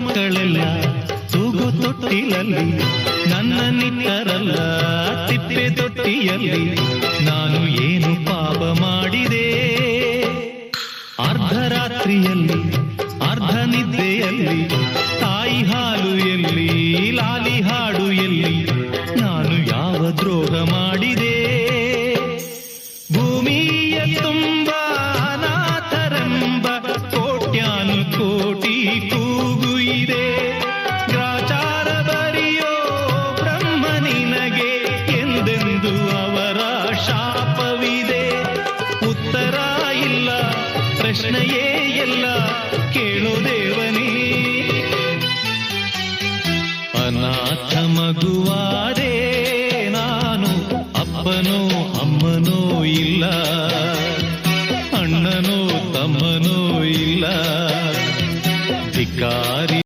ಮಕ್ಕಳೆಲ್ಲ ತೂಗು ತೊಟ್ಟಿಲಲ್ಲಿ ನನ್ನನ್ನಿಟ್ಟರಲ್ಲ ತಿಪ್ಪೆ ತೊಟ್ಟಿಯಲ್ಲಿ. ನಾನು ಏನು ಪಾಪ ಮಾಡಿದೆ? ಅರ್ಧರಾತ್ರಿಯಲ್ಲಿ ಅರ್ಧ ನಿದ್ದೆಯಲ್ಲಿ ತಾಯಿ ಹಾಲು ಎಲ್ಲಿ, ಲಾಲಿ ಹಾಡು ಎಲ್ಲಿ? ನಾನು ಯಾವ ದ್ರೋಹ ಮಾಡಿದೆ?